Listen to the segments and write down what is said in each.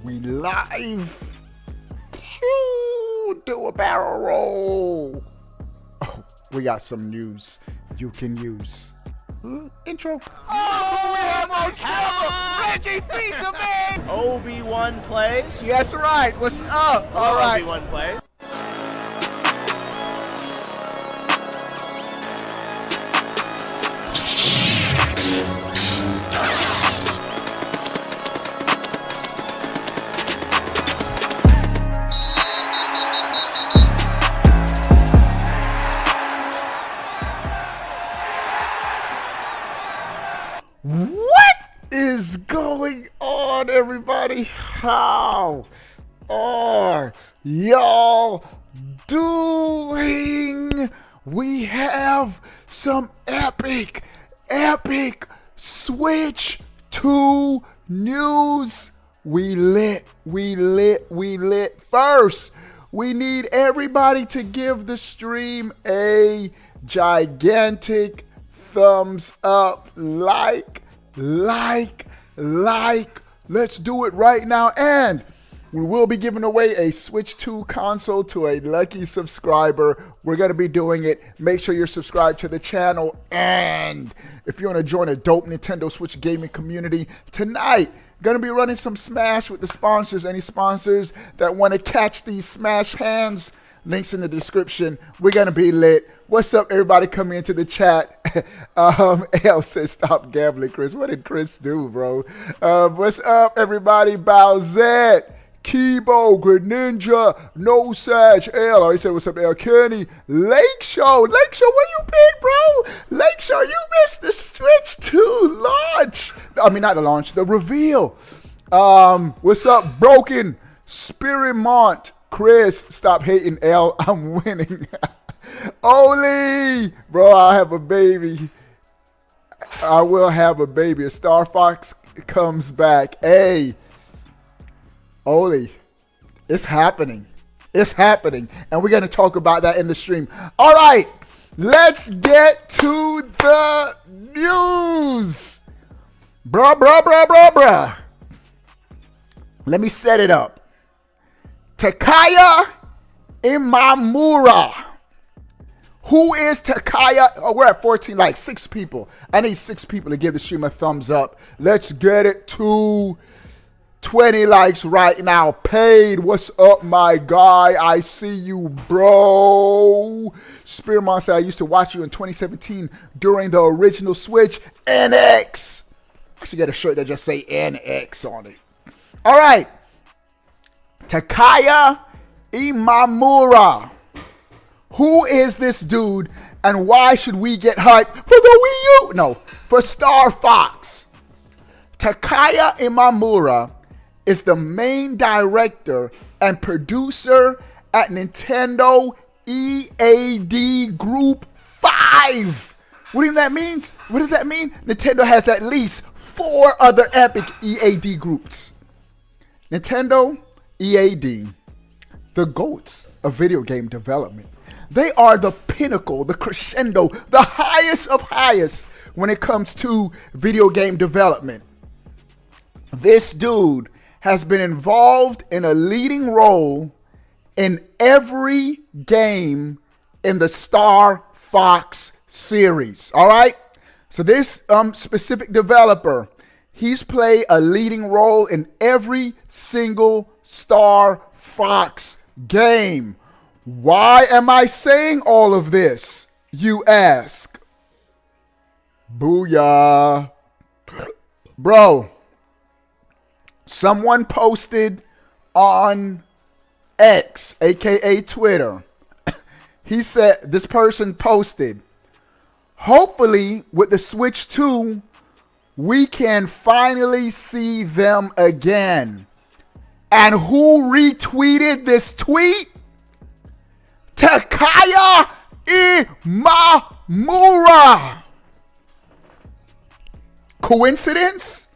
We live. Phew, do a barrel roll. Oh, we got some news you can use. Intro. Oh, we have on camera Reggie Fils-Aimé! Obi-Wan plays. Yes, right. What's up? All right. Obi-Wan plays. What is going on, everybody? How are y'all doing? We have some epic Switch 2 news. We lit. First, we need everybody to give the stream a gigantic thumbs up, like. Let's do it right now. And we will be giving away a Switch 2 console to a lucky subscriber. We're going to be doing it. Make sure you're subscribed to the channel. And if you want to join a dope Nintendo Switch gaming community, tonight, going to be running some Smash with the sponsors. Any sponsors that want to catch these Smash hands, links in the description. We're going to be lit. What's up, everybody coming into the chat? L says, stop gambling, Chris. What did Chris do, bro? What's up, everybody? Bowsette, Kibo, Greninja, No Sag, L. I already said what's up to L. Kenny, Lake Show, where you been, bro? Lake Show, you missed the Switch 2 launch. I mean, not the launch, the reveal. What's up, Broken, Spirimont, Chris, stop hating, L. I'm winning. Oli, bro, I have a baby. I will have a baby. A Star Fox comes back. Hey, Oli, it's happening. It's happening. And we're going to talk about that in the stream. All right, let's get to the news. Bruh. Let me set it up. Takaya Imamura. Who is Takaya? Oh, we're at 14, like 6 people. I need 6 people to give the stream a thumbs up. Let's get it to 20 likes right now. Paid, what's up, my guy? I see you, bro. Spearmon said, I used to watch you in 2017 during the original Switch. NX. I should get a shirt that just say NX on it. All right. Takaya Imamura. Who is this dude, and why should we get hyped for the Wii U? No, for Star Fox. Takaya Imamura is the main director and producer at Nintendo EAD Group 5. What does that mean? Nintendo has at least 4 other epic EAD groups. Nintendo EAD, the GOATs of video game development. They are the pinnacle, the crescendo, the highest of highest when it comes to video game development. This dude has been involved in a leading role in every game in the Star Fox series. All right? So this specific developer, he's played a leading role in every single Star Fox game. Why am I saying all of this, you ask? Booyah. Bro, someone posted on X, aka Twitter. He said, this person posted, hopefully with the Switch 2, we can finally see them again. And who retweeted this tweet? Takaya Imamura. Coincidence?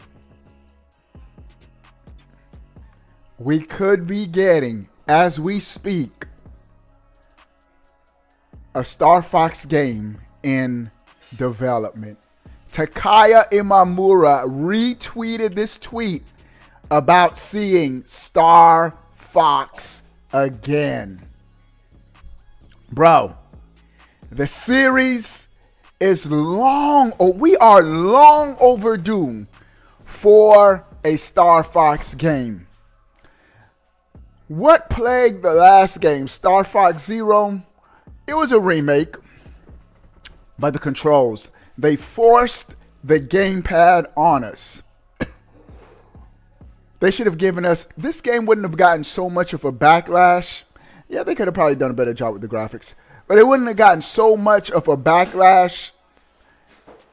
We could be getting, as we speak, a Star Fox game in development. Takaya Imamura retweeted this tweet about seeing Star Fox again. Bro, the series is we are long overdue for a Star Fox game. What plagued the last game, Star Fox Zero? It was a remake, but the controls, they forced the gamepad on us. They should have given us, this game wouldn't have gotten so much of a backlash. Yeah, they could have probably done a better job with the graphics, but it wouldn't have gotten so much of a backlash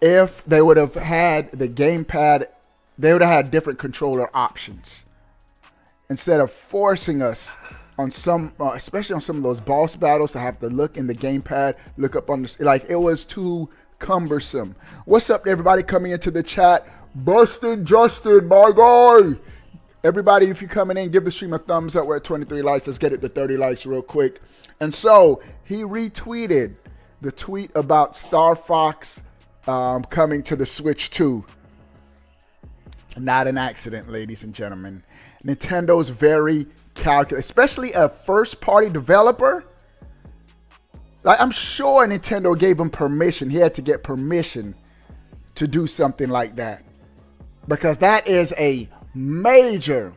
if they would have had the gamepad. They would have had different controller options instead of forcing us on some, especially on some of those boss battles, to have to look in the gamepad, look up on the, like, it was too cumbersome. What's up, everybody coming into the chat? Bustin' Justin, my guy. Everybody, if you're coming in, give the stream a thumbs up. We're at 23 likes. Let's get it to 30 likes real quick. And so he retweeted the tweet about Star Fox coming to the Switch 2. Not an accident, ladies and gentlemen. Nintendo's very calculated, especially a first-party developer. Like, I'm sure Nintendo gave him permission. He had to get permission to do something like that, because that is a major,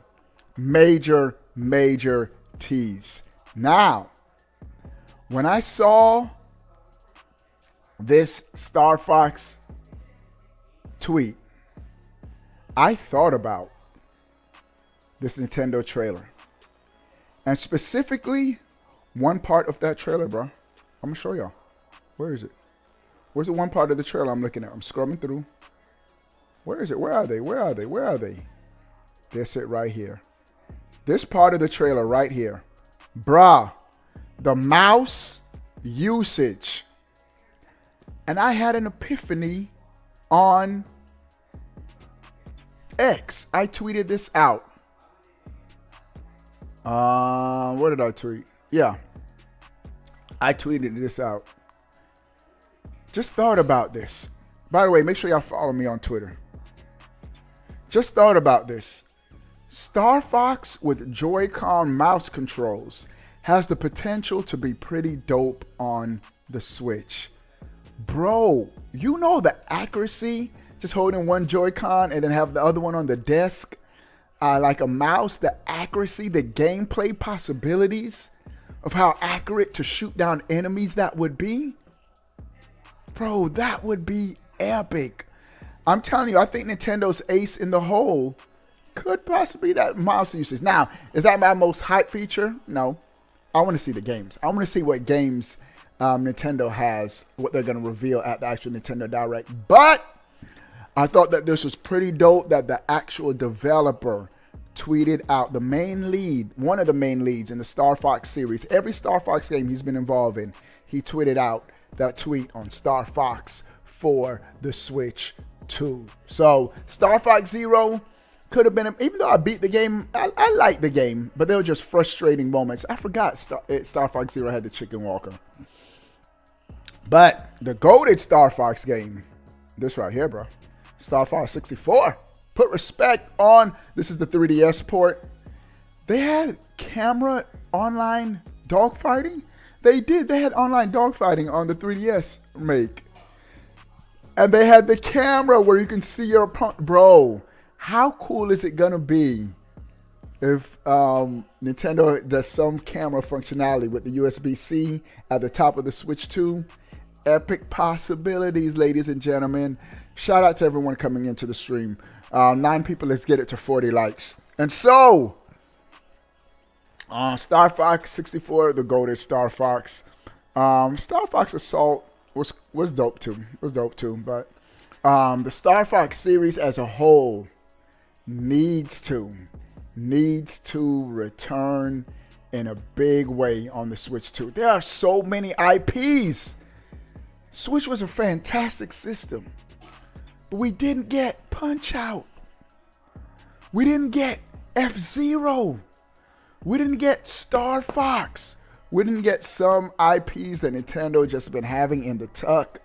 major, major tease. Now, when I saw this Star Fox tweet, I thought about this Nintendo trailer, and specifically one part of that trailer, bro. I'm gonna show y'all. Where is it? Where's the one part of the trailer I'm looking at? I'm scrolling through. Where is it? Where are they? Where are they? Where are they? That's it right here. This part of the trailer right here. Bruh, the mouse usage. And I had an epiphany on X. I tweeted this out. What did I tweet? Yeah. I tweeted this out. Just thought about this. By the way, make sure y'all follow me on Twitter. Just thought about this. Star Fox with Joy-Con mouse controls has the potential to be pretty dope on the Switch. Bro, you know the accuracy, just holding one Joy-Con and then have the other one on the desk, like a mouse, the accuracy, the gameplay possibilities of how accurate to shoot down enemies that would be. Bro, that would be epic. I'm telling you, I think Nintendo's ace in the hole could possibly be that mouse usage. Now, is that my most hype feature? No. I want to see the games. I want to see what games Nintendo has, what they're going to reveal at the actual Nintendo Direct. But I thought that this was pretty dope that the actual developer tweeted out the main lead, one of the main leads in the Star Fox series. Every Star Fox game he's been involved in, he tweeted out that tweet on Star Fox for the Switch 2. So Star Fox Zero could have been, even though I beat the game, I liked the game, but there were just frustrating moments. I forgot Star Fox Zero had the chicken walker. But the goated Star Fox game, this right here, bro. Star Fox 64. Put respect on, this is the 3DS port. They had camera online dogfighting. They did. They had online dogfighting on the 3DS make. And they had the camera where you can see your opponent. Bro, how cool is it going to be if Nintendo does some camera functionality with the USB-C at the top of the Switch 2? Epic possibilities, ladies and gentlemen. Shout out to everyone coming into the stream. 9 people, let's get it to 40 likes. And so, Star Fox 64, the goated Star Fox. Star Fox Assault was dope too. It was dope too. But the Star Fox series as a whole needs to return in a big way on the Switch 2. There are so many IPs. Switch was a fantastic system, but we didn't get Punch-Out. We didn't get F-Zero. We didn't get Star Fox. We didn't get some IPs that Nintendo just been having in the tuck.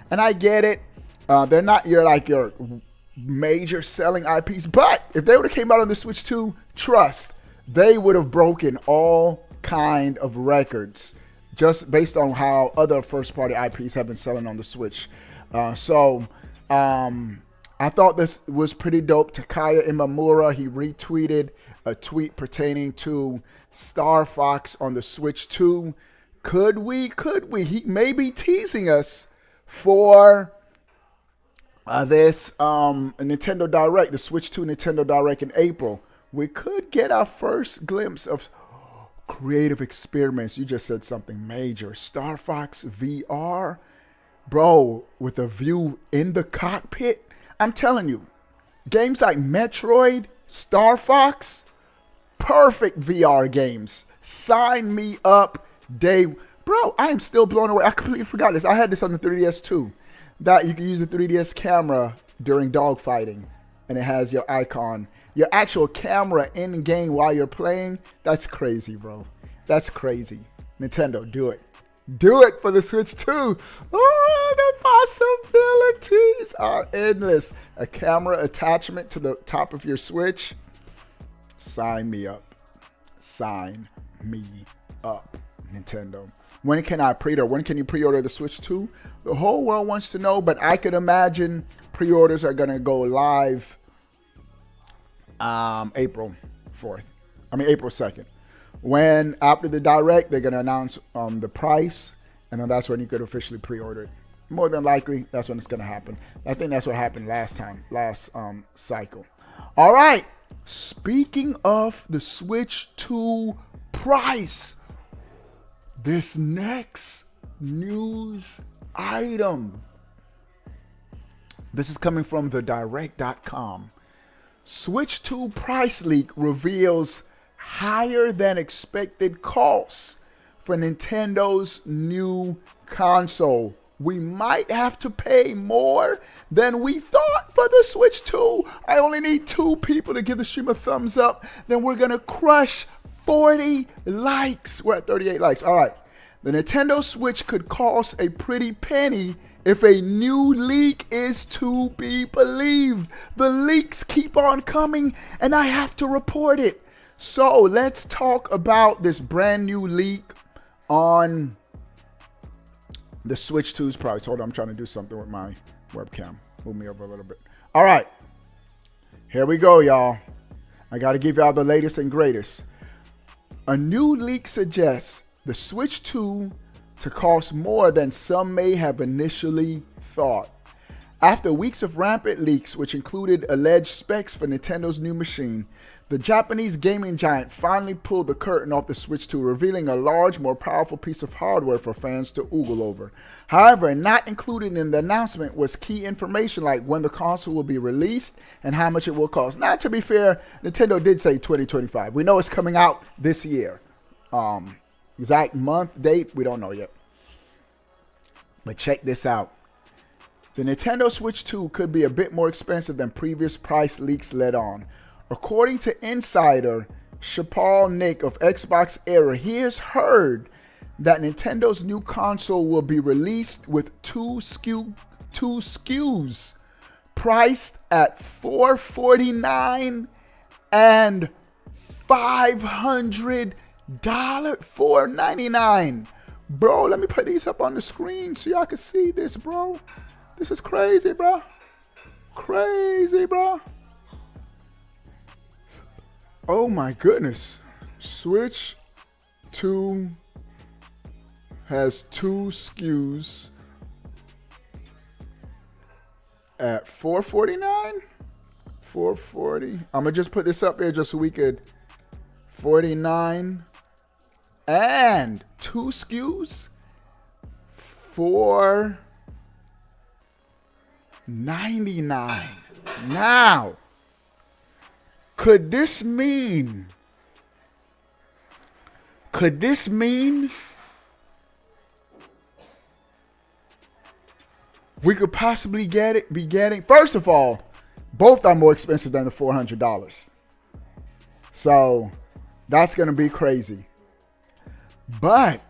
And I get it. They're not your major selling IPs. But if they would have came out on the Switch 2, trust, they would have broken all kind of records just based on how other first-party IPs have been selling on the Switch. I thought this was pretty dope. Takaya Imamura, he retweeted a tweet pertaining to Star Fox on the Switch 2. Could we? He may be teasing us for this Nintendo Direct, the Switch 2 Nintendo Direct in April. We could get our first glimpse of creative experiments. You just said something major. Star Fox VR, bro, with a view in the cockpit. I'm telling you, games like Metroid, Star Fox, perfect VR games. Sign me up, Dave. Bro, I am still blown away. I completely forgot this. I had this on the 3DS too. That you can use the 3DS camera during dogfighting, and it has your icon, your actual camera in game while you're playing. That's crazy, bro. That's crazy. Nintendo, do it. Do it for the Switch 2. Oh, the possibilities are endless. A camera attachment to the top of your Switch. Sign me up. Sign me up, Nintendo. When can I pre-order? When can you pre-order the Switch 2? The whole world wants to know, but I could imagine pre-orders are going to go live April 2nd. When after the Direct, they're going to announce the price, and then that's when you could officially pre-order it. More than likely, that's when it's going to happen. I think that's what happened last cycle. All right. Speaking of the Switch 2 price, this next news item. This is coming from thedirect.com. Switch 2 price leak reveals higher than expected costs for Nintendo's new console. We might have to pay more than we thought for the Switch 2. I only need 2 people to give the stream a thumbs up. Then we're going to crush 40 likes. We're at 38 likes. All right. The Nintendo Switch could cost a pretty penny if a new leak is to be believed. The leaks keep on coming, and I have to report it. So let's talk about this brand new leak on the Switch 2's price. Hold on, I'm trying to do something with my webcam. Move me over a little bit. All right. Here we go, y'all. I got to give y'all the latest and greatest. A new leak suggests the Switch 2 to cost more than some may have initially thought. After weeks of rampant leaks, which included alleged specs for Nintendo's new machine, the Japanese gaming giant finally pulled the curtain off the Switch 2, revealing a large, more powerful piece of hardware for fans to oogle over. However, not included in the announcement was key information like when the console will be released and how much it will cost. Now, to be fair, Nintendo did say 2025. We know it's coming out this year. Exact month, date, we don't know yet. But check this out. The Nintendo Switch 2 could be a bit more expensive than previous price leaks led on. According to insider Shapal Nick of Xbox Era, he has heard that Nintendo's new console will be released with two SKUs priced at $449 and $500. $499. Bro, let me put these up on the screen so y'all can see this, bro. This is crazy, bro. Crazy, bro. Oh my goodness. Switch 2 has 2 SKUs at $449. $440. I'm gonna just put this up here just so we could. $49 and 2 SKUs $499. Now, could this mean we could possibly be getting, first of all, both are more expensive than the $400. So that's going to be crazy. But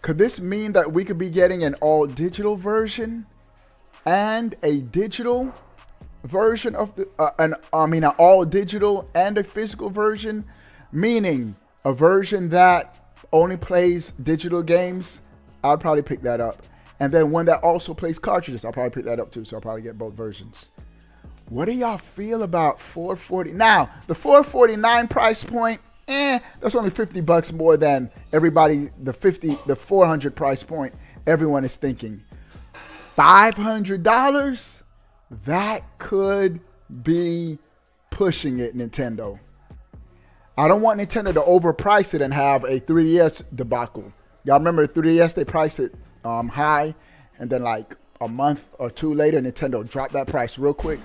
could this mean that we could be getting an all digital version and a digital version of the an all digital and a physical version, meaning a version that only plays digital games, I'd probably pick that up. And then one that also plays cartridges, I'll probably pick that up too. So I'll probably get both versions. What do y'all feel about 440? Now, the 449 price point, that's only 50 bucks more than everybody, the 400 price point everyone is thinking. $500? That could be pushing it, Nintendo. I don't want Nintendo to overprice it and have a 3DS debacle. Y'all remember 3DS, they priced it high, and then like a month or two later, Nintendo dropped that price real quick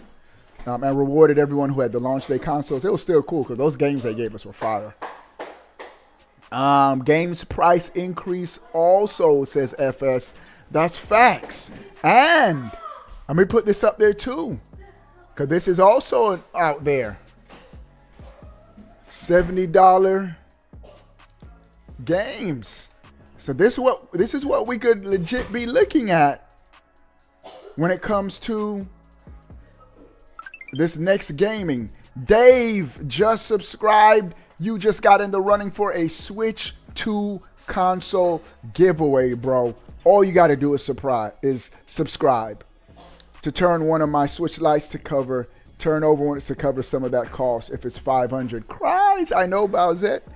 and rewarded everyone who had the launch day consoles. It was still cool because those games they gave us were fire. Games price increase also, says FS. That's facts. And let me put this up there too, because this is also out there. $70 games. So this is what we could legit be looking at when it comes to this next gaming. Dave just subscribed. You just got in the running for a Switch 2 console giveaway, bro. All you got to do is subscribe to turn one of my Switch lights to cover, turn over one to cover some of that cost. If it's 500, cries. I know about it.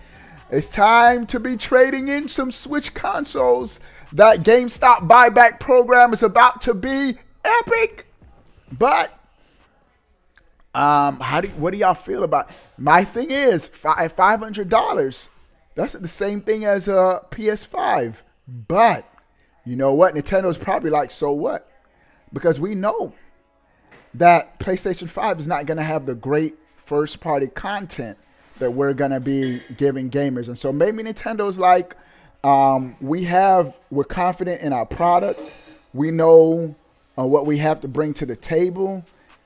It's time to be trading in some Switch consoles. That GameStop buyback program is about to be epic. But what do y'all feel about it? My thing is $500. That's the same thing as a PS5. But you know what? Nintendo's probably like, so what? Because we know that PlayStation 5 is not going to have the great first-party content that we're going to be giving gamers. And so maybe Nintendo's like, we're confident in our product. We know what we have to bring to the table.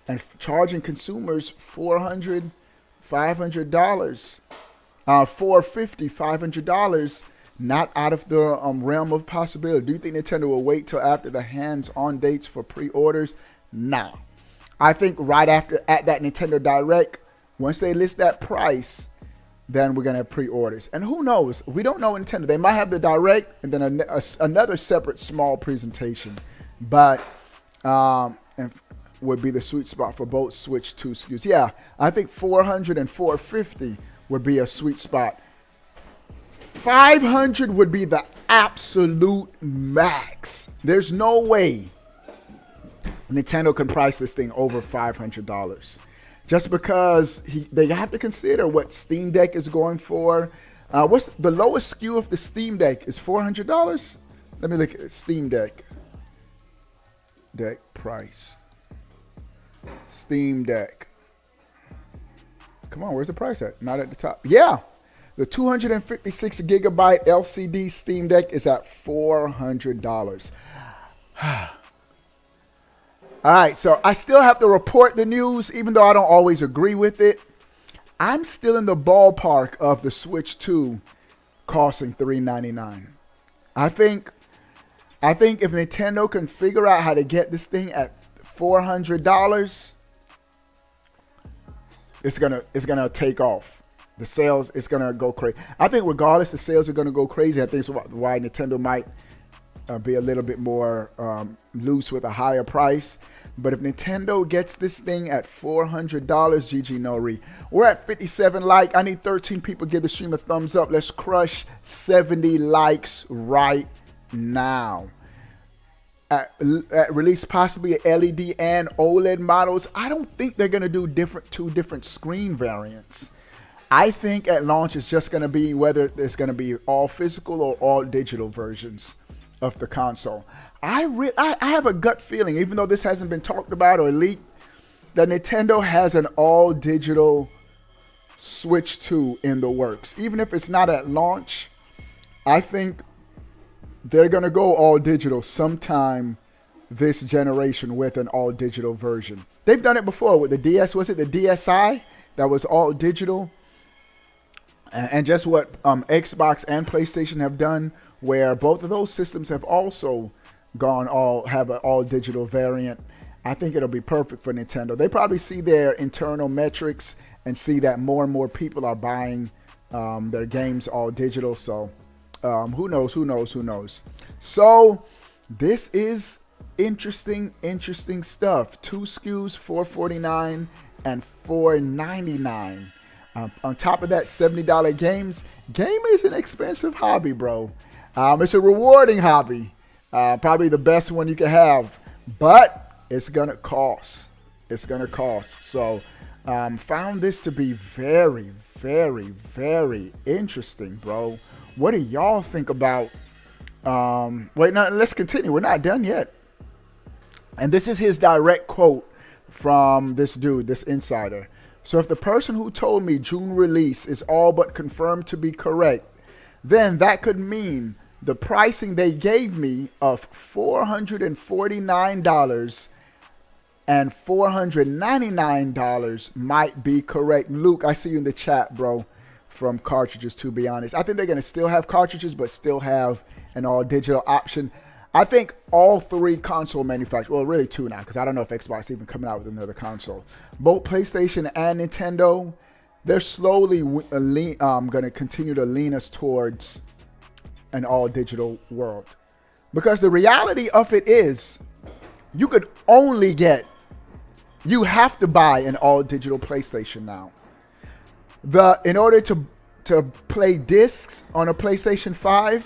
And charging consumers $400, $500, $450, $500, not out of the realm of possibility. Do you think Nintendo will wait till after the hands-on dates for pre-orders? Nah. I think right after at that Nintendo Direct, once they list that price, then we're gonna have pre-orders. And who knows? We don't know Nintendo. They might have the Direct and then another separate small presentation, but and would be the sweet spot for both Switch 2 SKUs. Yeah, I think 400 and 450 would be a sweet spot. 500 would be the absolute max. There's no way Nintendo can price this thing over $500. Just because they have to consider what Steam Deck is going for. What's the lowest SKU of the Steam Deck is $400? Let me look at Steam Deck. Deck price. Steam Deck. Come on, where's the price at? Not at the top. Yeah, the 256 gigabyte LCD Steam Deck is at $400. All right, so I still have to report the news, even though I don't always agree with it. I'm still in the ballpark of the Switch 2 costing $399. I think if Nintendo can figure out how to get this thing at $400, it's gonna take off. The sales, it's gonna go crazy. I think regardless, the sales are gonna go crazy. I think it's why Nintendo might be a little bit more loose with a higher price. But if Nintendo gets this thing at $400, GG Nori. We're at 57 likes. I need 13 people to give the stream a thumbs up. Let's crush 70 likes right now. At release possibly LED and OLED models. I don't think they're gonna do two different screen variants. I think at launch it's just gonna be whether it's gonna be all physical or all digital versions of the console. I have a gut feeling, even though this hasn't been talked about or leaked, that Nintendo has an all digital Switch 2 in the works. Even if it's not at launch, I think they're going to go all digital sometime this generation with an all digital version. They've done it before with the DS. Was it the DSi that was all digital? And just what Xbox and PlayStation have done, where both of those systems have also have an all digital variant. I think it'll be perfect for Nintendo. They probably see their internal metrics and see that more and more people are buying their games all digital. So who knows? Who knows? Who knows? So this is interesting stuff. Two SKUs, $449 and $499. On top of that, $70 games. Game is an expensive hobby, bro. It's a rewarding hobby. Probably the best one you can have. But it's going to cost. It's going to cost. So found this to be very, very, very interesting, bro. What do y'all think about... wait, no, let's continue. We're not done yet. And this is his direct quote from this dude, this insider. So if the person who told me June release is all but confirmed to be correct, then that could mean the pricing they gave me of $449 and $499 might be correct. Luke, I see you in the chat, bro, from cartridges, to be honest. I think they're going to still have cartridges, but still have an all digital option. I think all three console manufacturers, well, really two now, because I don't know if Xbox is even coming out with another console. Both PlayStation and Nintendo, they're slowly going to continue to lean us towards an all digital world. Because the reality of it is, you could only get, you have to buy an all digital PlayStation now. In order to play discs on a PlayStation 5,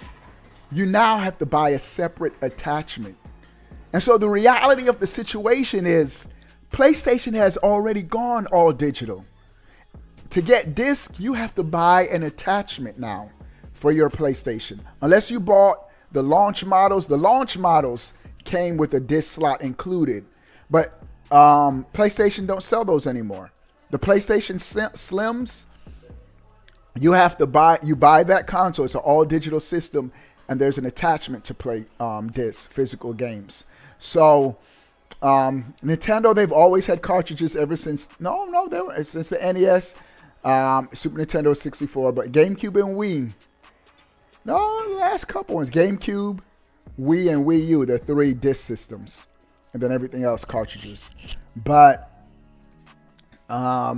you now have to buy a separate attachment. And so the reality of the situation is PlayStation has already gone all digital. To get disc, you have to buy an attachment now for your PlayStation. Unless you bought the launch models. The launch models came with a disc slot included. But PlayStation don't sell those anymore. The PlayStation Slims, you have to buy that console. It's an all digital system. And there's an attachment to play disc, physical games. So Nintendo, they've always had cartridges ever since. Since the NES, Super Nintendo 64, but GameCube and Wii. No, the last couple ones: GameCube, Wii, and Wii U. They're 3 disc systems, and then everything else cartridges. But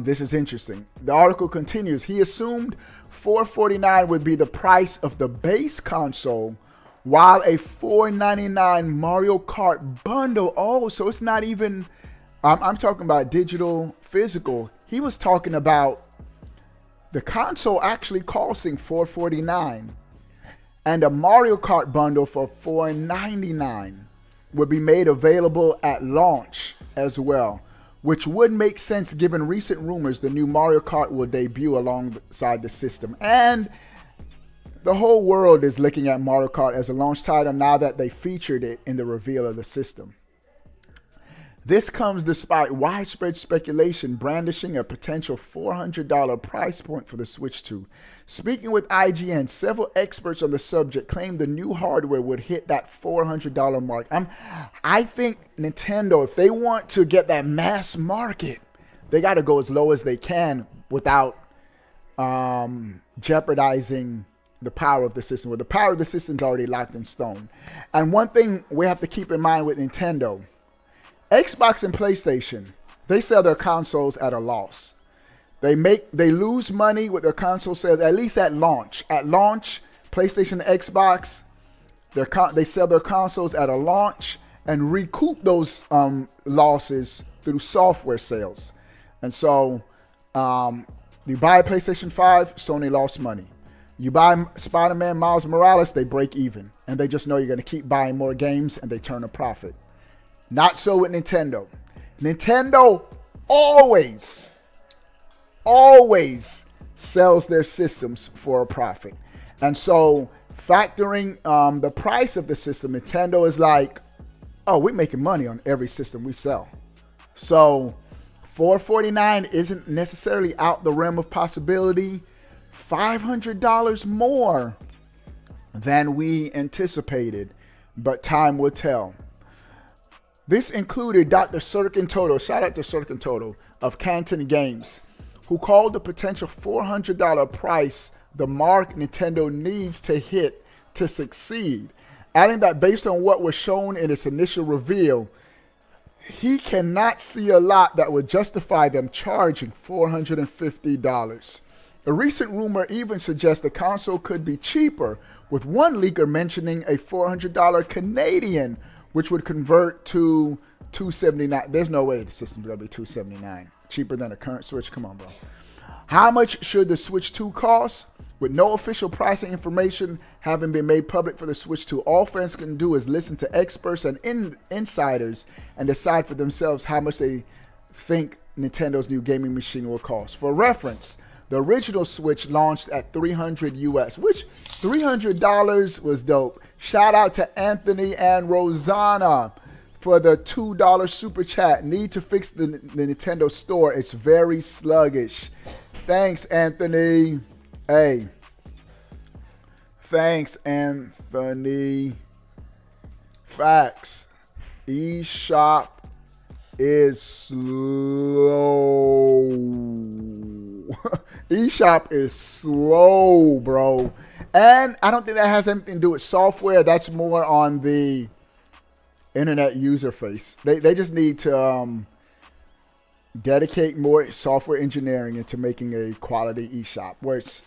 this is interesting. The article continues. He assumed $449 would be the price of the base console, while a $499 Mario Kart bundle. Oh, so it's not even, I'm talking about digital, physical. He was talking about the console actually costing $449, and a Mario Kart bundle for $499 would be made available at launch as well, which would make sense given recent rumors the new Mario Kart will debut alongside the system. And the whole world is looking at Mario Kart as a launch title now that they featured it in the reveal of the system. This comes despite widespread speculation brandishing a potential $400 price point for the Switch 2. Speaking with IGN, several experts on the subject claimed the new hardware would hit that $400 mark. I think Nintendo, if they want to get that mass market, they got to go as low as they can without jeopardizing the power of the system. Well, the power of the system is already locked in stone. And one thing we have to keep in mind with Nintendo, Xbox and PlayStation, they sell their consoles at a loss. They lose money with their console sales, at least at launch. At launch, PlayStation and Xbox, they sell their consoles at a launch and recoup those losses through software sales. And so you buy a PlayStation 5, Sony lost money. You buy Spider-Man Miles Morales, they break even. And they just know you're going to keep buying more games and they turn a profit. Not so with Nintendo. Nintendo always sells their systems for a profit. And so factoring the price of the system, Nintendo is like, oh, we're making money on every system we sell. So $449 isn't necessarily out the realm of possibility. $500 more than we anticipated, but time will tell. This included Dr. Sirkin Toto, shout out to Sirkin Toto of Canton Games, who called the potential $400 price the mark Nintendo needs to hit to succeed, adding that based on what was shown in its initial reveal, he cannot see a lot that would justify them charging $450. A recent rumor even suggests the console could be cheaper, with one leaker mentioning a $400 Canadian, which would convert to $279. There's no way the system's gonna be $279. Cheaper than a current Switch. Come on, bro. How much should the Switch 2 cost? With no official pricing information having been made public for the Switch 2, all fans can do is listen to experts and insiders and decide for themselves how much they think Nintendo's new gaming machine will cost. For reference, the original Switch launched at $300 US, which $300 was dope. Shout out to Anthony and Rosanna for the $2 super chat. Need to fix the Nintendo store. It's very sluggish. Thanks, Anthony. Hey. Thanks, Anthony. Facts. eShop is slow. eShop is slow, bro. And I don't think that has anything to do with software. That's more on the internet user face. They just need to dedicate more software engineering into making a quality eShop where it's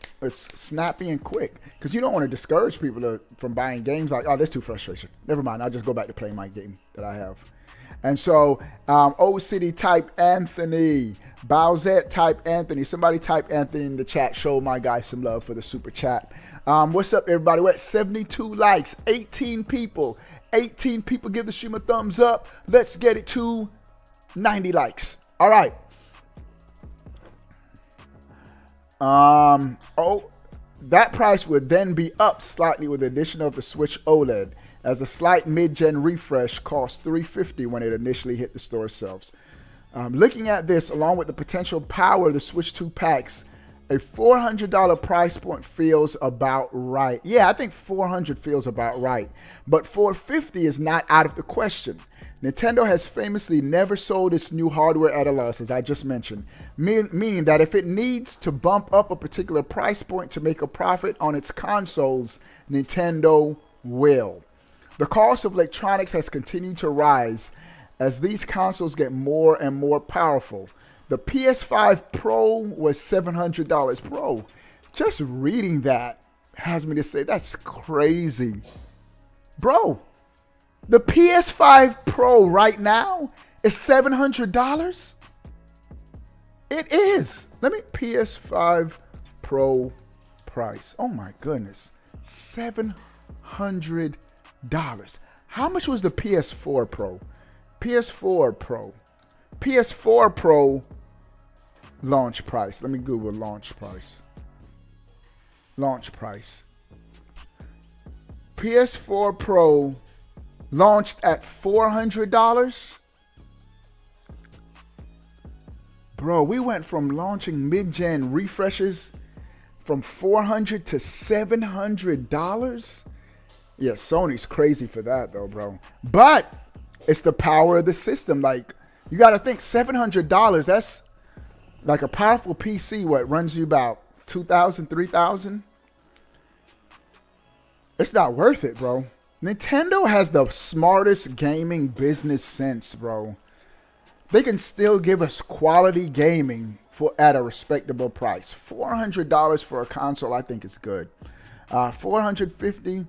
snappy and quick. Because you don't want to discourage people from buying games like, oh, that's too frustration. Never mind, I'll just go back to playing my game that I have. And so, Old City type Anthony, Bowsette type Anthony. Somebody type Anthony in the chat. Show my guy some love for the super chat. What's up, everybody? We're at 72 likes, 18 people. 18 people give the stream a thumbs up. Let's get it to 90 likes. All right. That price would then be up slightly with the addition of the Switch OLED, as a slight mid-gen refresh cost $350 when it initially hit the store shelves. Looking at this, along with the potential power of the Switch 2 packs, a $400 price point feels about right. Yeah, I think $400 feels about right. But $450 is not out of the question. Nintendo has famously never sold its new hardware at a loss, as I just mentioned, meaning that if it needs to bump up a particular price point to make a profit on its consoles, Nintendo will. The cost of electronics has continued to rise as these consoles get more and more powerful. The PS5 Pro was $700. Bro, just reading that has me to say that's crazy. Bro, the PS5 Pro right now is $700? It is. Let me, PS5 Pro price. Oh my goodness. $700. How much was the PS4 Pro? PS4 Pro. PS4 Pro launch price. Let me Google launch price. Launch price. PS4 Pro launched at $400. Bro, we went from launching mid-gen refreshes from $400 to $700. Yeah, Sony's crazy for that though, bro. But it's the power of the system. Like, you got to think $700, that's like a powerful PC, what runs you about 2,000, 3,000. It's not worth it, bro. Nintendo has the smartest gaming business sense, bro. They can still give us quality gaming at a respectable price. $400 for a console, I think is good. $450.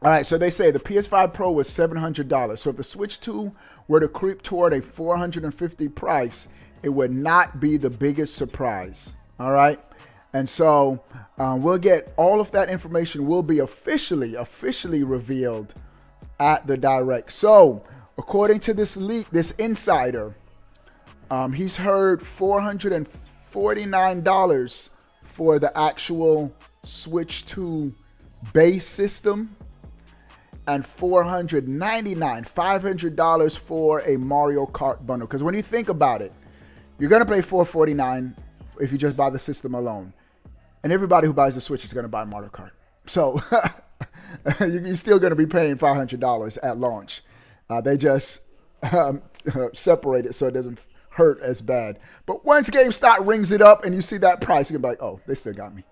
All right, so they say the PS5 Pro was $700. So if the Switch 2 were to creep toward a $450 price, it would not be the biggest surprise. All right. And so we'll get all of that information will be officially revealed at the Direct. So according to this leak, this insider, he's heard $449 for the actual Switch 2 base system, and $500 for a Mario Kart bundle. Because when you think about it, you're gonna pay $449 if you just buy the system alone, and everybody who buys the Switch is gonna buy Mario Kart. So you're still gonna be paying $500 at launch. They just separate it so it doesn't hurt as bad. But once GameStop rings it up and you see that price, you're gonna be like, oh, they still got me.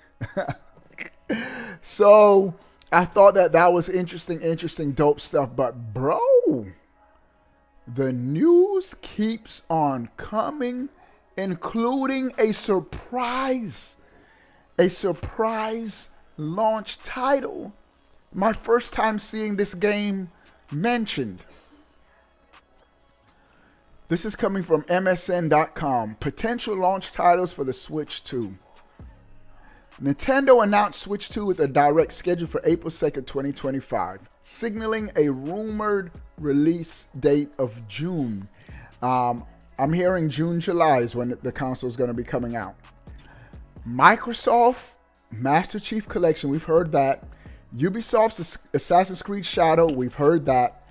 So I thought that was interesting, dope stuff. But bro, The news keeps on coming, including a surprise launch title. My first time seeing this game mentioned. This is coming from MSN.com. Potential launch titles for the Switch 2. Nintendo announced Switch 2 with a direct schedule for April 2nd, 2025, signaling a rumored release date of June. I'm hearing June, July is when the console is going to be coming out. Microsoft Master Chief Collection, we've heard that. Ubisoft's Assassin's Creed Shadow, we've heard that.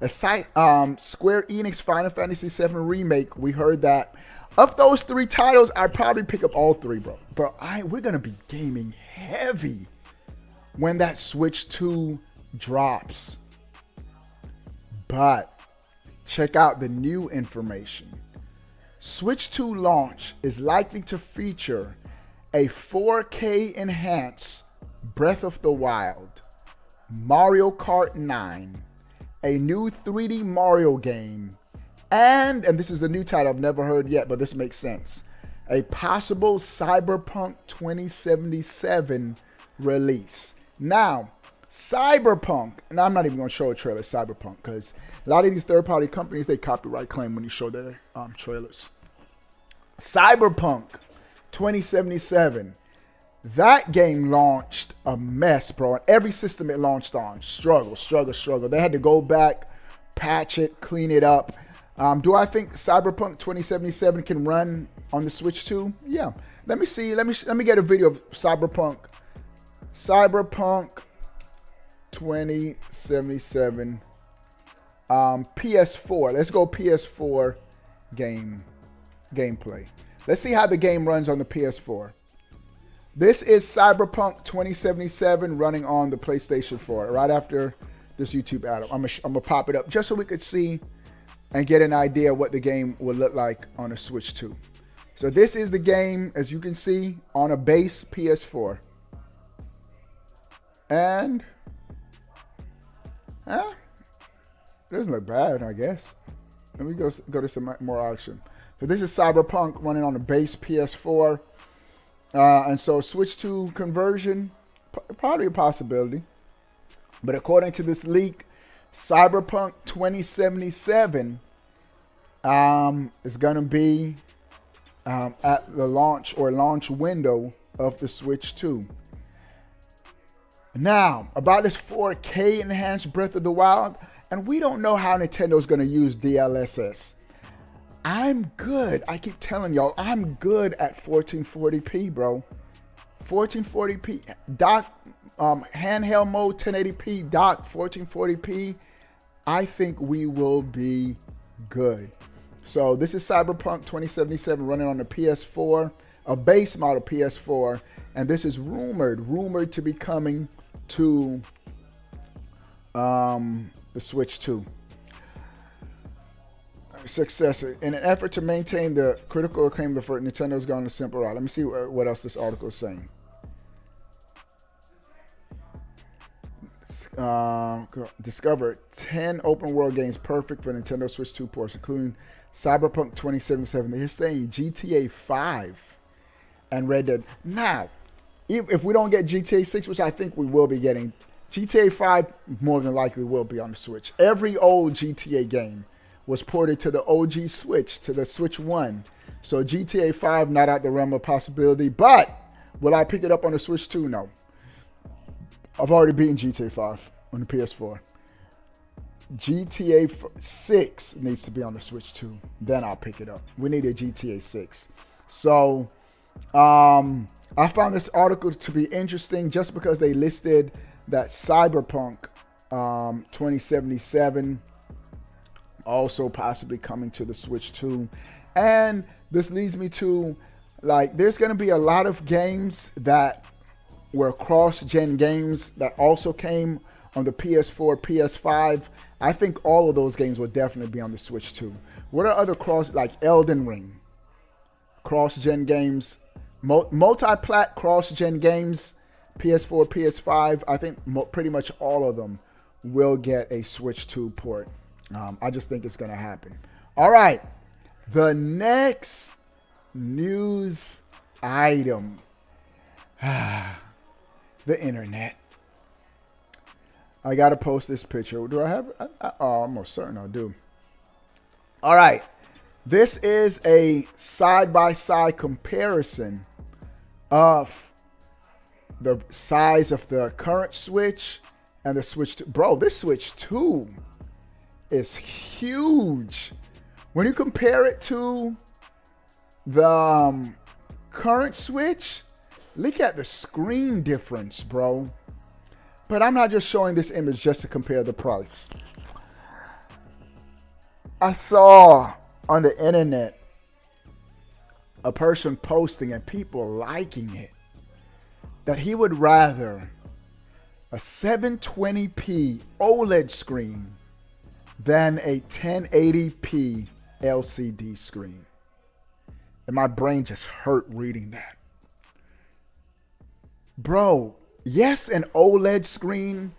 Square Enix Final Fantasy VII Remake, we heard that. Of those three titles, I'd probably pick up all three, bro. But we're going to be gaming heavy when that Switch 2 drops. But check out the new information. Switch 2 launch is likely to feature a 4K enhanced Breath of the Wild, Mario Kart 9, a new 3D Mario game, and this is the new title I've never heard yet, but this makes sense, a possible Cyberpunk 2077 release. Now, Cyberpunk, and I'm not even going to show a trailer of Cyberpunk because a lot of these third-party companies, they copyright claim when you show their trailers. Cyberpunk 2077, that game launched a mess, bro. And every system it launched on, struggle. They had to go back, patch it, clean it up. Do I think Cyberpunk 2077 can run on the Switch 2? Yeah. Let me see. Let me get a video of Cyberpunk 2077 PS4. Let's go PS4 gameplay. Let's see how the game runs on the PS4. This is Cyberpunk 2077 running on the PlayStation 4 right after this YouTube ad. I'm gonna pop it up just so we could see and get an idea what the game will look like on a Switch 2. So this is the game, as you can see, on a base PS4. And doesn't look bad, I guess. Let me go to some more action. So this is Cyberpunk running on a base PS4. And so Switch 2 conversion, probably a possibility. But according to this leak, Cyberpunk 2077 is going to be at the launch or launch window of the Switch 2. Now, about this 4K enhanced Breath of the Wild, and we don't know how Nintendo's going to use DLSS. I'm good. I keep telling y'all, I'm good at 1440p, bro. 1440p, handheld mode, 1080p, dock, 1440p. I think we will be good. So this is Cyberpunk 2077 running on the PS4, a base model PS4, and this is rumored to be coming to the Switch 2. Successor. In an effort to maintain the critical acclaim of Nintendo's gone the simple route. Let me see what else this article is saying. Discovered 10 open world games perfect for Nintendo Switch 2 ports, including Cyberpunk 2077. They're saying GTA 5 and Red Dead. Now, if we don't get GTA 6, which I think we will be getting, GTA 5 more than likely will be on the Switch. Every old GTA game was ported to the OG Switch, to the Switch 1. So GTA 5 not out the realm of possibility, but will I pick it up on the Switch 2? No. I've already beaten GTA 5 on the PS4. GTA 6 needs to be on the Switch 2. Then I'll pick it up. We need a GTA 6. So I found this article to be interesting just because they listed that Cyberpunk 2077 also possibly coming to the Switch 2. And this leads me to, like, there's going to be a lot of games that were cross-gen games that also came on the PS4, PS5. I think all of those games will definitely be on the Switch 2. What are other like Elden Ring? Cross-gen games, multi-plat cross-gen games, PS4, PS5. I think pretty much all of them will get a Switch 2 port. I just think it's going to happen. All right. The next news item. The internet. I got to post this picture. Do I have it? Oh, I'm almost certain I do. All right. This is a side-by-side comparison of the size of the current Switch and the Switch 2. Bro, this Switch 2 is huge. When you compare it to the current Switch, look at the screen difference, bro. But I'm not just showing this image just to compare the price. I saw on the internet a person posting and people liking it that he would rather a 720p OLED screen than a 1080p LCD screen. And my brain just hurt reading that. Bro, yes, an OLED screen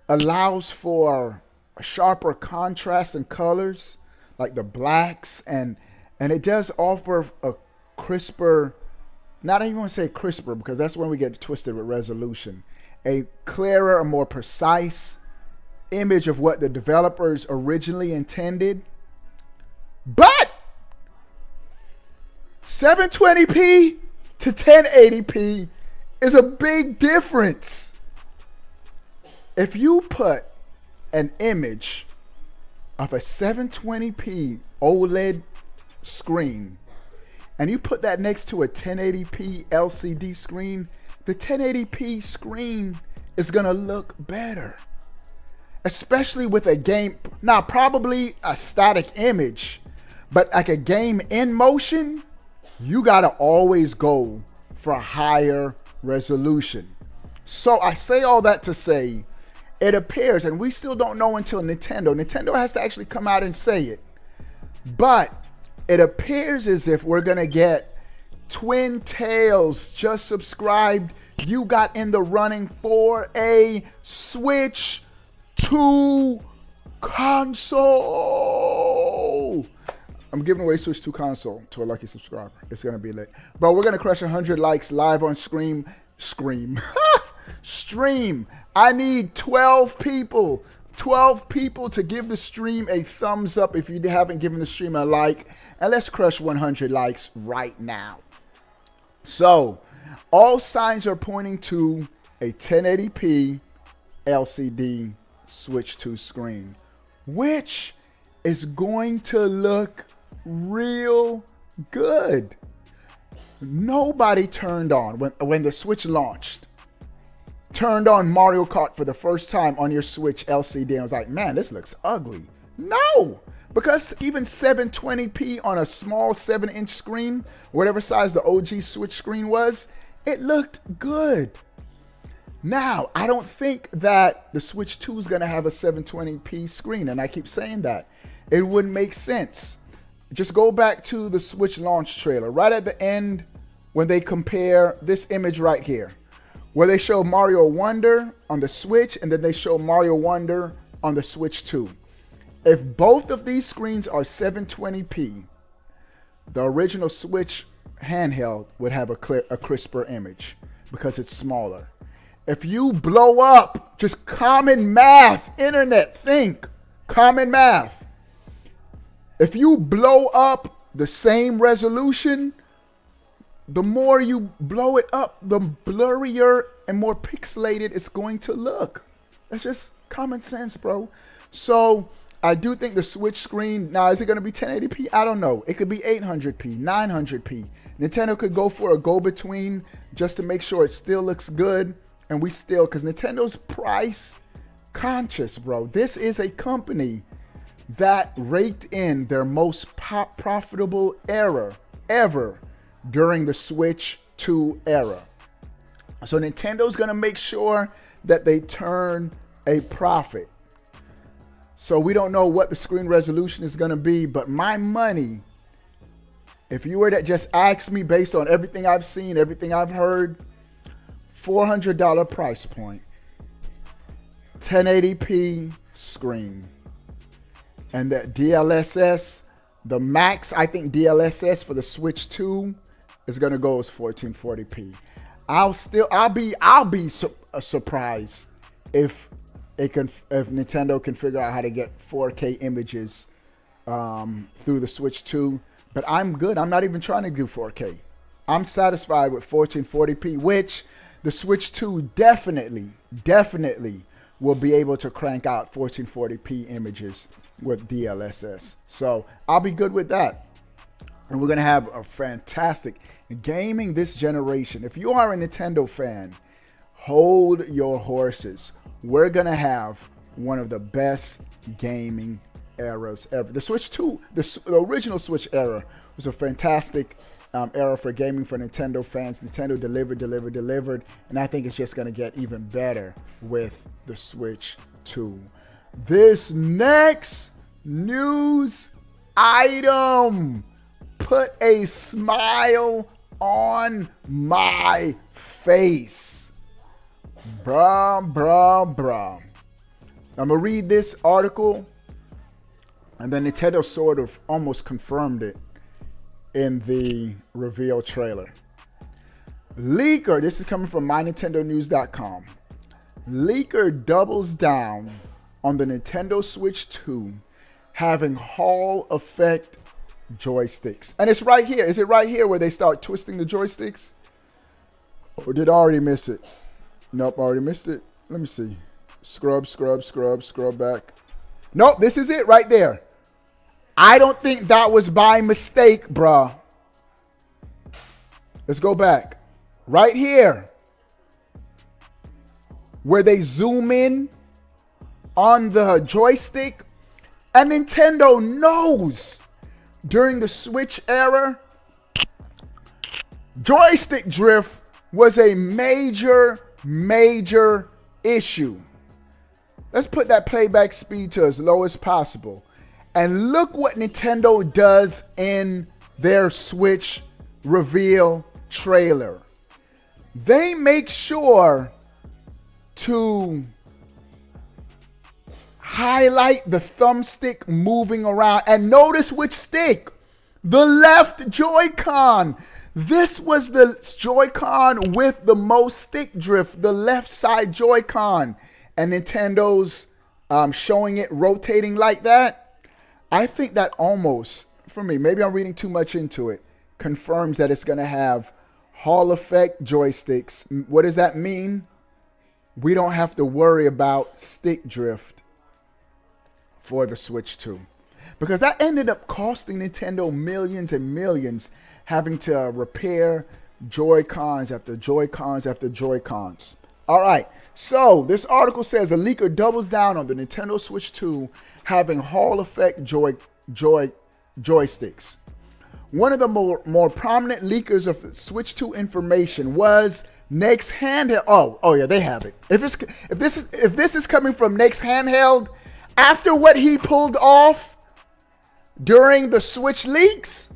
allows for a sharper contrast in colors, like the blacks, and it does offer a crisper, not even want to say crisper because that's when we get twisted with resolution, a clearer, a more precise image of what the developers originally intended. But 720p to 1080p is a big difference. If you put an image of a 720p OLED screen and you put that next to a 1080p LCD screen, the 1080p screen is gonna look better. Especially with a game, now probably a static image, but like a game in motion, you gotta always go for a higher resolution. So I say all that to say, it appears, and we still don't know until Nintendo has to actually come out and say it, but it appears as if we're gonna get Twin Tails just subscribed. You got in the running for a Switch 2 console. I'm giving away Switch 2 console to a lucky subscriber. It's gonna be lit. Bro, we're gonna crush 100 likes live on Stream. I need 12 people. 12 people to give the stream a thumbs up if you haven't given the stream a like. And let's crush 100 likes right now. So, all signs are pointing to a 1080p LCD Switch 2 screen, which is going to look real good. Nobody turned on, when the Switch launched, turned on Mario Kart for the first time on your Switch LCD and was like, man, this looks ugly. No, because even 720p on a small 7-inch screen, whatever size the OG Switch screen was, it looked good. Now, I don't think that the Switch 2 is going to have a 720p screen, and I keep saying that. It wouldn't make sense. Just go back to the Switch launch trailer. Right at the end, when they compare this image right here, where they show Mario Wonder on the Switch, and then they show Mario Wonder on the Switch 2. If both of these screens are 720p, the original Switch handheld would have a crisper image because it's smaller. If you blow up, just common math, internet, think, common math. If you blow up the same resolution, the more you blow it up, the blurrier and more pixelated it's going to look. That's just common sense, bro. So I do think the Switch screen, now is it going to be 1080p? I don't know. It could be 800p, 900p. Nintendo could go for a go-between just to make sure it still looks good. And we still, because Nintendo's price conscious, bro. This is a company that raked in their most profitable era ever during the Switch 2 era. So Nintendo's gonna make sure that they turn a profit. So we don't know what the screen resolution is gonna be, but my money, if you were to just ask me based on everything I've seen, everything I've heard, $400 price point, 1080p screen, And that DLSS, the max, I think DLSS for the Switch 2 is gonna go as 1440p. I'll be surprised if Nintendo can figure out how to get 4K images through the Switch 2. But I'm good. I'm not even trying to do 4K. I'm satisfied with 1440p, which the Switch 2 definitely will be able to crank out 1440p images with DLSS. So I'll be good with that. And we're going to have a fantastic gaming this generation. If you are a Nintendo fan, hold your horses. We're going to have one of the best gaming eras ever. The Switch 2, the original Switch era was a fantastic era for gaming for Nintendo fans. Nintendo delivered, and I think it's just going to get even better with the Switch 2. This next news item put a smile on my face. Bruh. I'm going to read this article, and then Nintendo sort of almost confirmed it in the reveal trailer. Leaker, this is coming from mynintendonews.com. Leaker doubles down on the Nintendo Switch 2 having Hall effect joysticks. And it's right here. Is it right here where they start twisting the joysticks? Or did I already miss it? Nope, I already missed it. Let me see. Scrub back. Nope, this is it right there. I don't think that was by mistake, bruh. Let's go back. Right here. Where they zoom in on the joystick. And Nintendo knows during the Switch era, joystick drift was a major issue. Let's put that playback speed to as low as possible. And look what Nintendo does in their Switch reveal trailer. They make sure to highlight the thumbstick moving around. And notice which stick. The left Joy-Con. This was the Joy-Con with the most stick drift. The left side Joy-Con. And Nintendo's showing it rotating like that. I think that almost, for me, maybe I'm reading too much into it, confirms that it's going to have Hall effect joysticks. What does that mean? We don't have to worry about stick drift for the Switch 2. Because that ended up costing Nintendo millions and millions, having to repair Joy-Cons after Joy-Cons after Joy-Cons. All right, so this article says a leaker doubles down on the Nintendo Switch 2 having Hall effect joysticks. One of the more prominent leakers of the Switch 2 information was Next Handheld. Oh yeah, they have it. If this is coming from Next Handheld, after what he pulled off during the Switch leaks,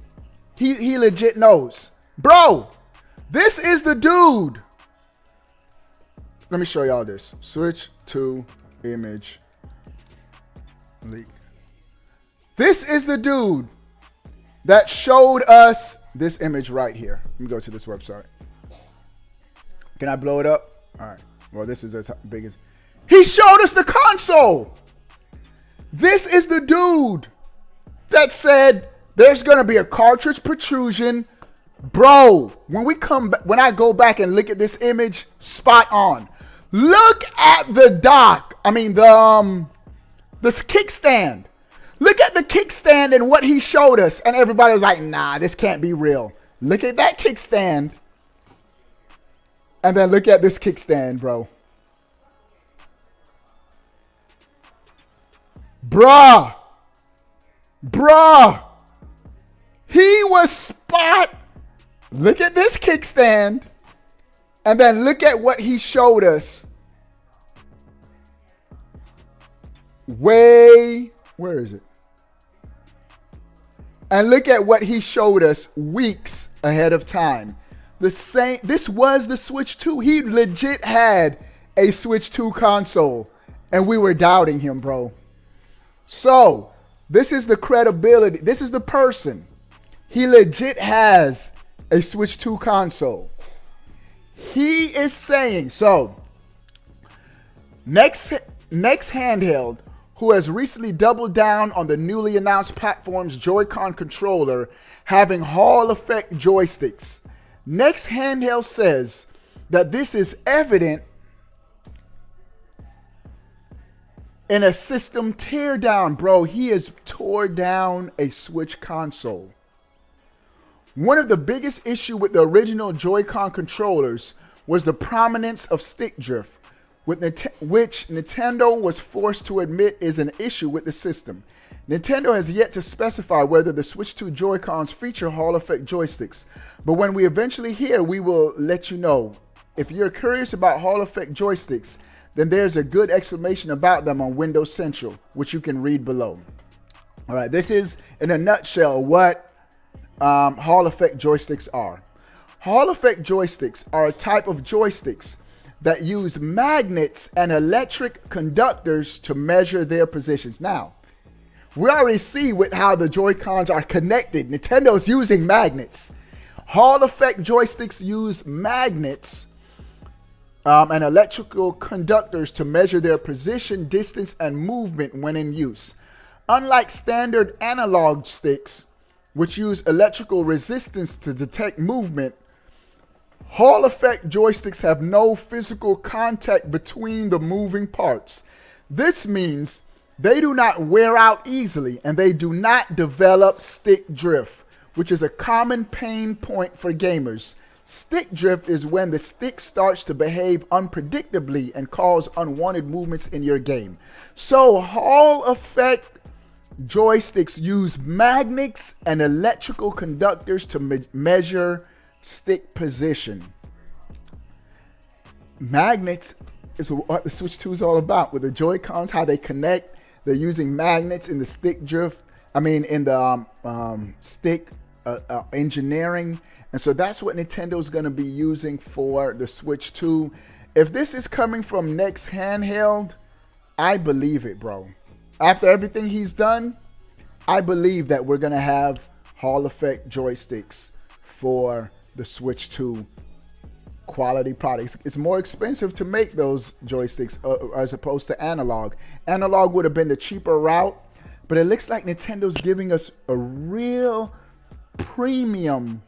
he legit knows. Bro, this is the dude. Let me show y'all this. Switch 2 image leak. This is the dude that showed us this image right here. Let me go to this website. Can I blow it up? All right. Well, this is as big as... He showed us the console. This is the dude that said there's going to be a cartridge protrusion. Bro, when I go back and look at this image, spot on. Look at the dock. I mean, this kickstand. Look at the kickstand and what he showed us. And everybody was like, nah, this can't be real. Look at that kickstand. And then look at this kickstand, bro. Bruh. He was spot. Look at this kickstand. And then look at what he showed us. Where is it? And look at what he showed us weeks ahead of time. This was the Switch 2. He legit had a Switch 2 console. And we were doubting him, bro. So, This is the credibility. This is the person. He legit has a Switch 2 console. He is saying, so, next handheld, who has recently doubled down on the newly announced platform's Joy-Con controller, having Hall effect joysticks. Next handheld says that this is evident in a system teardown. Bro, he has tore down a Switch console. One of the biggest issues with the original Joy-Con controllers was the prominence of stick drift, which Nintendo was forced to admit is an issue with the system. Nintendo has yet to specify whether the Switch 2 Joy-Cons feature Hall effect joysticks, but when we eventually hear, we will let you know. If you're curious about Hall effect joysticks, then there's a good explanation about them on Windows Central, which you can read below. All right, this is in a nutshell what Hall effect joysticks are. Hall effect joysticks are a type of joysticks that use magnets and electric conductors to measure their positions. Now, we already see with how the Joy-Cons are connected. Nintendo's using magnets. Hall effect joysticks use magnets and electrical conductors to measure their position, distance, and movement when in use. Unlike standard analog sticks, which use electrical resistance to detect movement, Hall effect joysticks have no physical contact between the moving parts. This means they do not wear out easily and they do not develop stick drift, which is a common pain point for gamers. Stick drift is when the stick starts to behave unpredictably and cause unwanted movements in your game. So Hall effect joysticks use magnets and electrical conductors to measure stick position. Magnets is what the Switch 2 is all about. With the Joy-Cons, how they connect, they're using magnets in the stick drift. I mean, in the stick engineering. And so that's what Nintendo's going to be using for the Switch 2. If this is coming from next handheld, I believe it, bro. After everything he's done, I believe that we're going to have Hall effect joysticks for the Switch 2 quality products. It's more expensive to make those joysticks as opposed to analog. Analog would have been the cheaper route, but it looks like Nintendo's giving us a real premium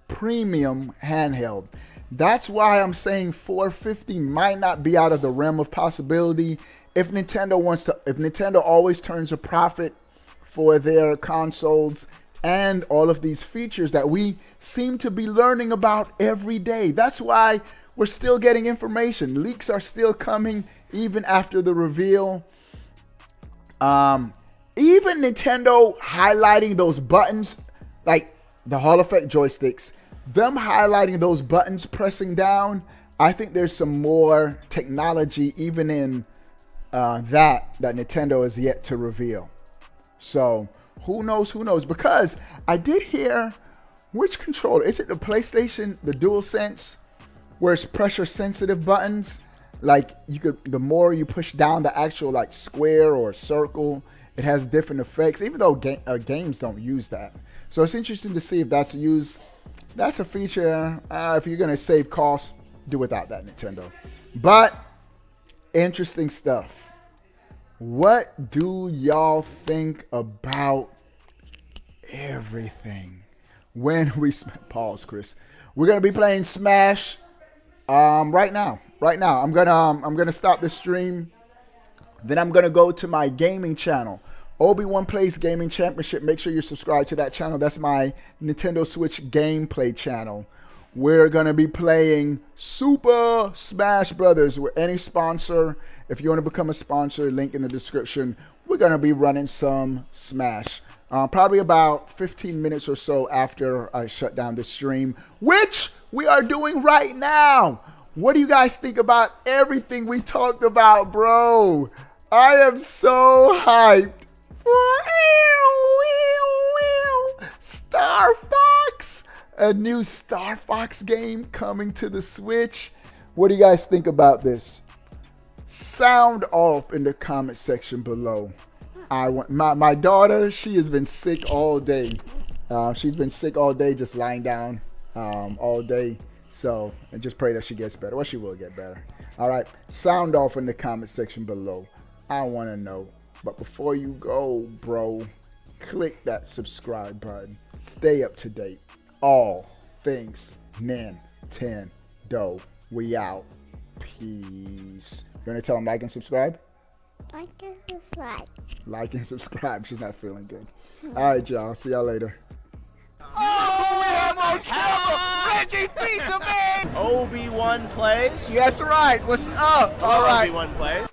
handheld. That's why I'm saying $450 might not be out of the realm of possibility. If Nintendo always turns a profit for their consoles and all of these features that we seem to be learning about every day. That's why we're still getting information. Leaks are still coming even after the reveal. Even Nintendo highlighting those buttons, like the Hall effect joysticks, them highlighting those buttons pressing down, I think there's some more technology even in that Nintendo is yet to reveal. So who knows? Because I did hear, which controller? Is it the PlayStation, the DualSense, where it's pressure sensitive buttons? Like the more you push down the actual like square or circle, it has different effects, even though games don't use that. So it's interesting to see if that's used. That's a feature. If you're gonna save costs, do without that, Nintendo. But interesting stuff. What do y'all think about everything when we pause, Chris? We're gonna be playing Smash right now. I'm gonna stop the stream. Then I'm gonna go to my gaming channel, Obi-Wan Plays Gaming Championship. Make sure you're subscribed to that channel. That's my Nintendo Switch gameplay channel. We're gonna be playing Super Smash Brothers with any sponsor. If you want to become a sponsor, link in the description. We're gonna be running some Smash. Probably about 15 minutes or so after I shut down the stream, which we are doing right now. What do you guys think about everything we talked about, bro? I am so hyped. Star Fox, a new Star Fox game coming to the Switch. What do you guys think about this? Sound off in the comment section below. I want my daughter. She has been sick all day. She's been sick all day, just lying down all day. So, and just pray that she gets better. Well, she will get better. All right. Sound off in the comment section below. I want to know. But before you go, bro, click that subscribe button. Stay up to date. All things Nintendo. We out. Peace. You want to tell them like and subscribe? Like and subscribe. Like and subscribe. She's not feeling good. All right, y'all. See y'all later. Oh, we almost have him! Reggie Fils-Aimé! Obi-Wan plays. Yes, right. What's up? All right. Obi-Wan plays.